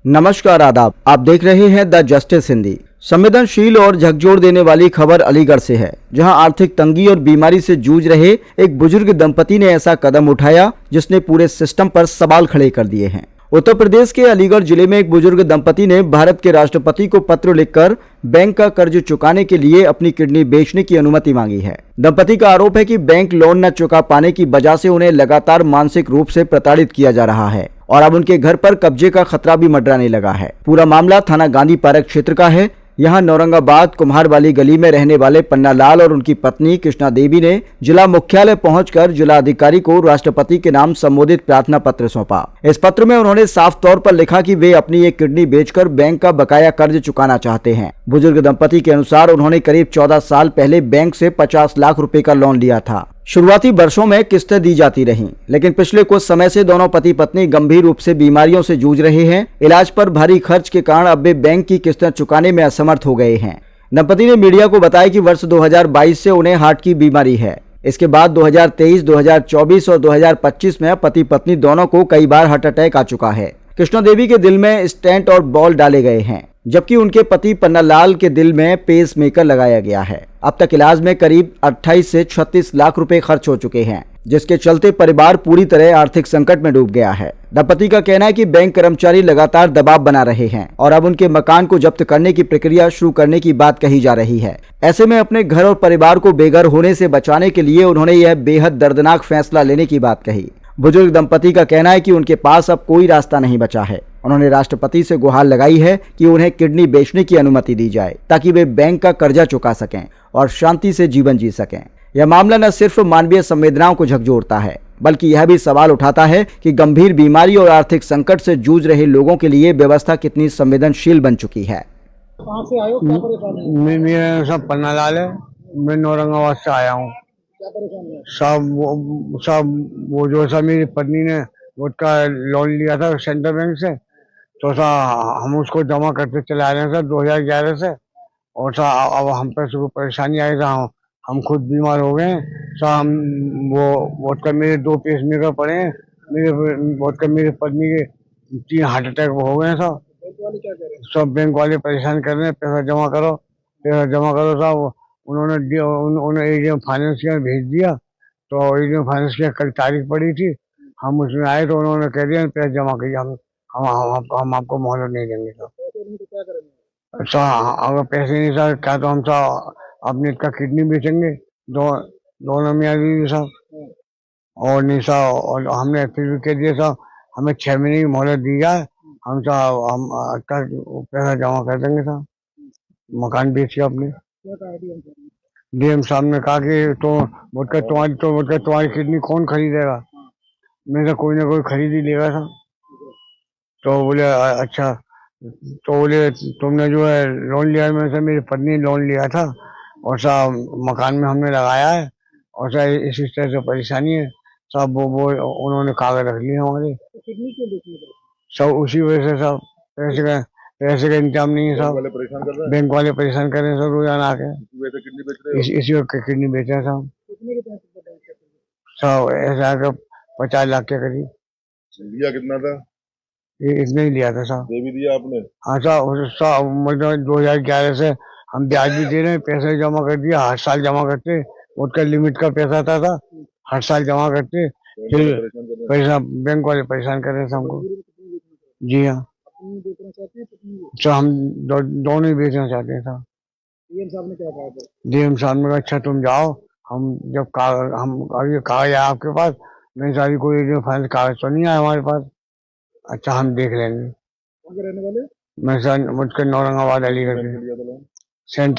नमस्कार, आदाब। आप देख रहे हैं द जस्टिस हिंदी। संवेदनशील और झकझोर देने वाली खबर अलीगढ़ से है, जहां आर्थिक तंगी और बीमारी से जूझ रहे एक बुजुर्ग दंपति ने ऐसा कदम उठाया जिसने पूरे सिस्टम पर सवाल खड़े कर दिए हैं। उत्तर प्रदेश के अलीगढ़ जिले में एक बुजुर्ग दंपति ने भारत के राष्ट्रपति को पत्र लिखकर बैंक का कर्ज चुकाने के लिए अपनी किडनी बेचने की अनुमति मांगी है। दंपति का आरोप है कि बैंक लोन न चुका पाने की वजह से उन्हें लगातार मानसिक रूप से प्रताड़ित किया जा रहा है और अब उनके घर पर कब्जे का खतरा भी मंडराने लगा है। पूरा मामला थाना गांधी पार्क क्षेत्र का है। यहाँ नौरंगाबाद कुम्हार वाली गली में रहने वाले पन्ना लाल और उनकी पत्नी कृष्णा देवी ने जिला मुख्यालय पहुंचकर जिला अधिकारी को राष्ट्रपति के नाम संबोधित प्रार्थना पत्र सौंपा। इस पत्र में उन्होंने साफ तौर पर लिखा कि वे अपनी एक किडनी बेचकर बैंक का बकाया कर्ज चुकाना चाहते हैं। बुजुर्ग दंपति के अनुसार उन्होंने करीब 14 साल पहले बैंक से 50 लाख रुपए का लोन लिया था। शुरुआती वर्षों में किस्तें दी जाती रहीं, लेकिन पिछले कुछ समय से दोनों पति पत्नी गंभीर रूप से बीमारियों से जूझ रहे हैं। इलाज पर भारी खर्च के कारण अब वे बैंक की किस्तें चुकाने में असमर्थ हो गए हैं। दंपति ने मीडिया को बताया कि वर्ष 2022 से उन्हें हार्ट की बीमारी है। इसके बाद 2023, 2024 और 2025 में पति पत्नी दोनों को कई बार हार्ट अटैक आ चुका है। कृष्णा देवी के दिल में स्टेंट और बॉल डाले गए हैं, जबकि उनके पति पन्ना लाल के दिल में पेस मेकर लगाया गया है। अब तक इलाज में करीब 28 से 36 लाख रुपए खर्च हो चुके हैं, जिसके चलते परिवार पूरी तरह आर्थिक संकट में डूब गया है। दंपति का कहना है कि बैंक कर्मचारी लगातार दबाव बना रहे हैं और अब उनके मकान को जब्त करने की प्रक्रिया शुरू करने की बात कही जा रही है। ऐसे में अपने घर और परिवार को बेघर होने से बचाने के लिए उन्होंने यह बेहद दर्दनाक फैसला लेने की बात कही। बुजुर्ग दंपति का कहना है कि उनके पास अब कोई रास्ता नहीं बचा है। उन्होंने राष्ट्रपति से गुहार लगाई है कि उन्हें किडनी बेचने की अनुमति दी जाए ताकि वे बैंक का कर्जा चुका सकें और शांति से जीवन जी सकें। यह मामला न सिर्फ मानवीय संवेदनाओं को झकझोरता है, बल्कि यह भी सवाल उठाता है कि गंभीर बीमारी और आर्थिक संकट से जूझ रहे लोगों के लिए व्यवस्था कितनी संवेदनशील बन चुकी है। कहाँ से आए हो, क्या परेशानी है? मेरा सब पन्ना लाल है। मैं नौरंगाबाद से आया हूँ। क्या परेशानी है? सब वो जो सा मेरी पत्नी ने उसका लोन लिया था सेंट्रल बैंक से, तो सा हम उसको जमा करते चले आ रहे हैं सर 2011 से। और सा अब हम पे से परेशानी आई था, हम खुद बीमार हो गए सा। हम वो उसका मेरे 2 पेस मेकर पड़े हैं। मेरी पत्नी के 3 हार्ट अटैक हो गए सब। बैंक वाले क्या कह रहे हैं? सब बैंक वाले परेशान कर रहे हैं, पैसा जमा करो साहब। उन्होंने एडीएम फाइनेंस में भेज दिया, तो एडीएम फाइनेंस की कल तारीख पड़ी थी। हम उसमें आए तो उन्होंने कह दिया पैसा जमा कीजिए, हम आपको मोहलत नहीं देंगे। तो पैसे नहीं तो क्या करेंगे? अच्छा, अगर पैसे नहीं सर क्या तो हम साहब अपने का किडनी बेचेंगे, दोनों मियाँ बीवी साहब। और नहीं साहब, और हमने फिर भी कह दिया साहब हमें 6 महीने की मोहलत दी जाए, हम साहब हम पैसा जमा कर देंगे साहब, मकान बेच के अपने। क्या कहा डीएम साहब ने? डीएम साहब ने कहा कि तुम्हारी किडनी कौन खरीदेगा। मैं तो कोई ना कोई खरीद ही लेगा था। तो बोले अच्छा, तो बोले तुमने जो है लोन लिया है। मैं से मेरी पत्नी लोन लिया था और साहब मकान में हमने लगाया है, और साहब इसी तरह से परेशानी है साहब। वो उन्होंने कागज रख लिए हमारे तो किडनी क्यों बेचने का? सब। उसी वजह से साहब पैसे का इंतजाम नहीं है साहब। बैंक वाले परेशान कर रहे हैं सर रोजाना आके। इसी वक्त किडनी बेच रहे हैं साहब। कितने के पैसे का बैंक से? साहब ऐसा है कि 50 लाख के करीब। लिया कितना था? ये इतने ही लिया था साहब। दे भी दिया आपने? हाँ साहब, मतलब 2011 से हम ब्याज भी दे रहे हैं, पैसे जमा कर दिया। हर साल जमा करते, उसका लिमिट का पैसा था हर साल जमा करते। फिर बैंक वाले परेशान कर रहे हैं हमको। जी हाँ, अपनी बेचना चाहते हैं पत्नी को? तो हम दोनों ही बेचना चाहते हैं साहब। डीएम साहब ने क्या कहा था? डीएम साहब ने कहा अच्छा तुम जाओ, हम जब अभी कागज आया आपके पास, नहीं सारी कोई फाइनेंस कागज तो नहीं आया हमारे पास। अच्छा हम देख लेंगे। कहाँ के रहने वाले? मैं सर मुझके नौरंगाबाद अलीगढ़ लिया था लोन? सेंटर